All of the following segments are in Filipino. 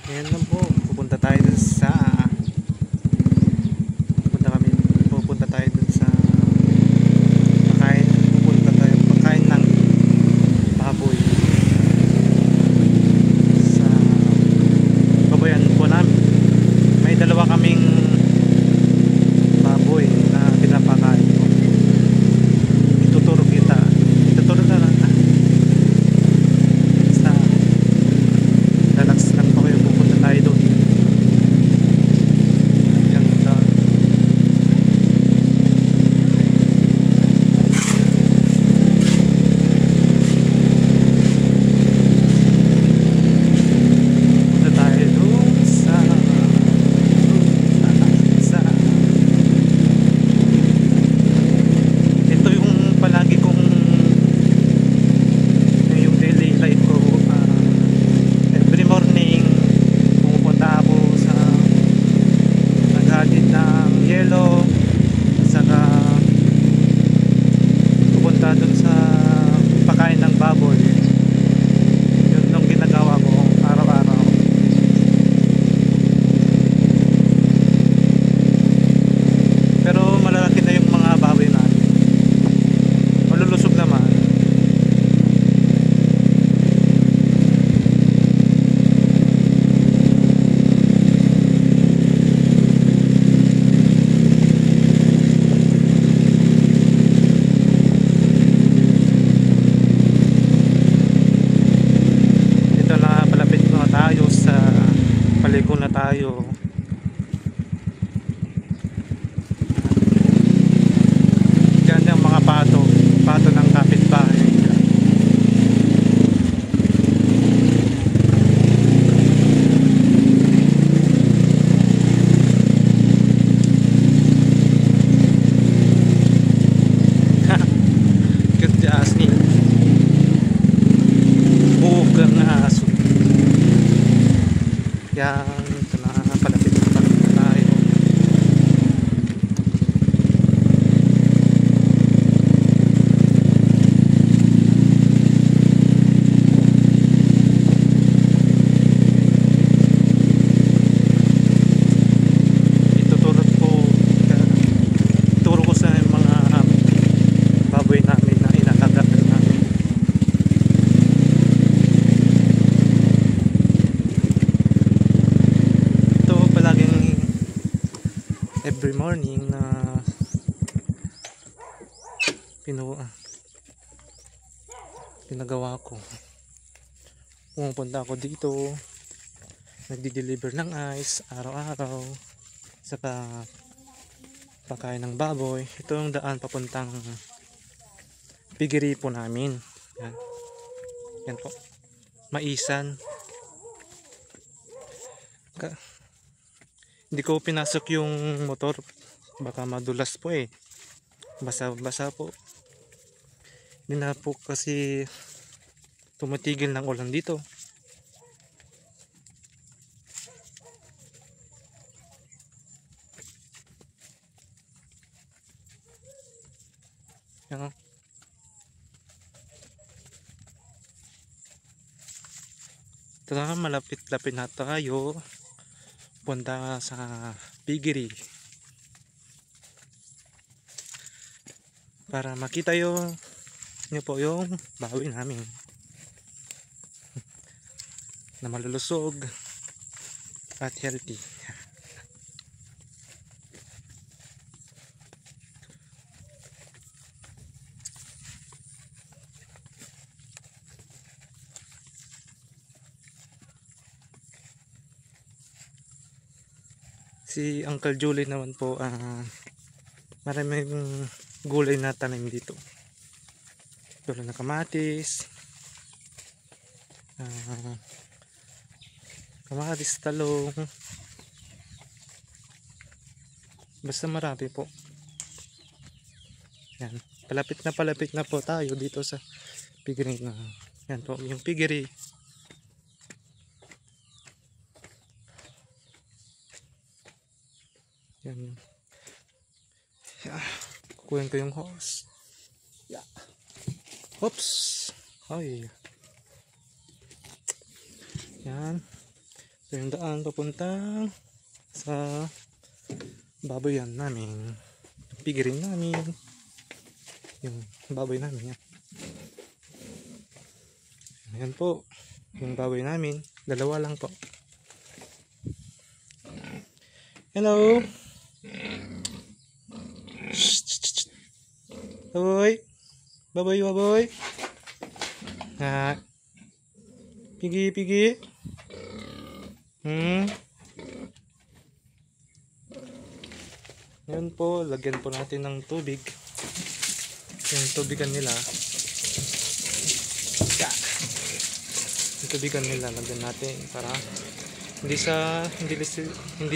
Ngayon lang po, pupunta tayo dun sa pupunta tayo dun sa pakain, pupunta tayo pakain ng baboy sa baboyan po namin. May dalawa kaming baboy na pinapakain ko. Ituturo na lang sa relax lang po kayo, pupunta tayo doon. Dun sa pakain ng baboy, yun yung ginagawa ko araw-araw. Pero malalaki na yung mga baboy natin, malulusog naman. Paliko na tayo. Diyan yung mga pato ng kapitbahay. Cute jasni. Bugang na aso. Yan, ito na, palapit na tayo. Ituturo ko sa mga baboy namin na inataga namin. Every morning na pinagawa ko, pumupunta ako dito, nagdi-deliver ng ice araw-araw, saka pakain ng baboy. Ito yung daan papuntang piggery po namin. Yan po, Maisan. Hindi ko pinasok yung motor, baka madulas po basa po. Hindi na po kasi tumatigil ng ulan dito. Yan. Tara, malapit-lapit na tayo punta sa piggery para makita nyo po yung baboy namin na malulusog at healthy. Si Uncle Julie naman po, maraming gulay na tanim dito. Tulad ng kamatis, talong, basta marami po. Yan, palapit na po tayo dito sa piggery na. Yan po yung piggery. Yan. Kukuhin ko yung hose. Yeah. Oops. Ay. Yan. Ito yung daan papuntang sa baboyan namin. Pigirin namin. Yung baboy namin yan. Ayan po. Yung baboy namin. Dalawa lang po. Hello. Baboy. Baboy, baboy. Ha. Pigi, pigi. Yan po, lagyan po natin ng tubig. Yung tubigan nila. Yung tubigan nila lagyan natin para hindi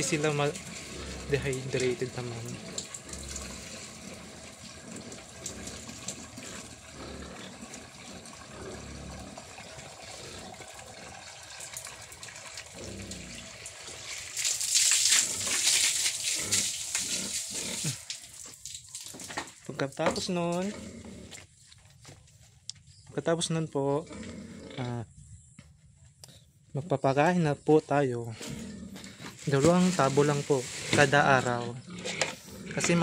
sila dehydrated naman. Pagkatapos nun po, magpapakain na po tayo. 2 tabo lang po kada araw. Kasi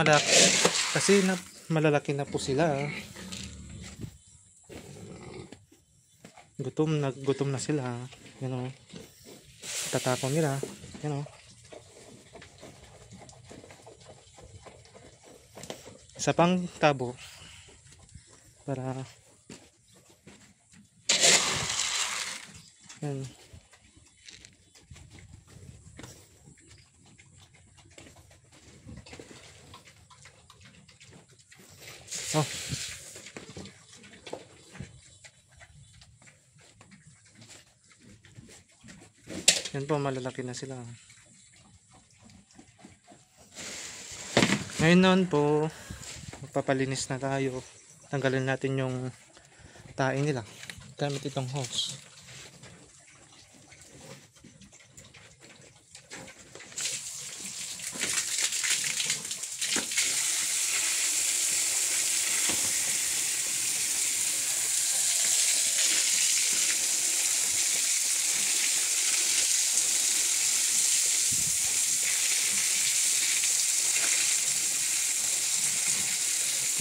malalaki na po sila. Gutom na sila. Yan o. Tatapon nila. Yan o. Isa pang tabo para yan. Oh. Yan po, malalaki na sila. Ngayon noon po, magpapalinis na tayo. Tanggalin natin yung tae nila gamit itong hose.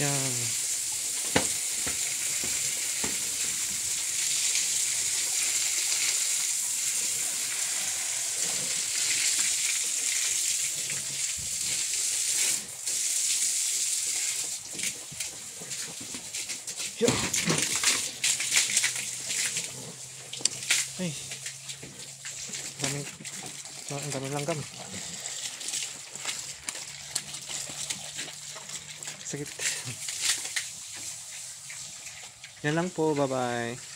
Yan. Ay. Daming langgam. Sakit. Yan lang po, bye bye.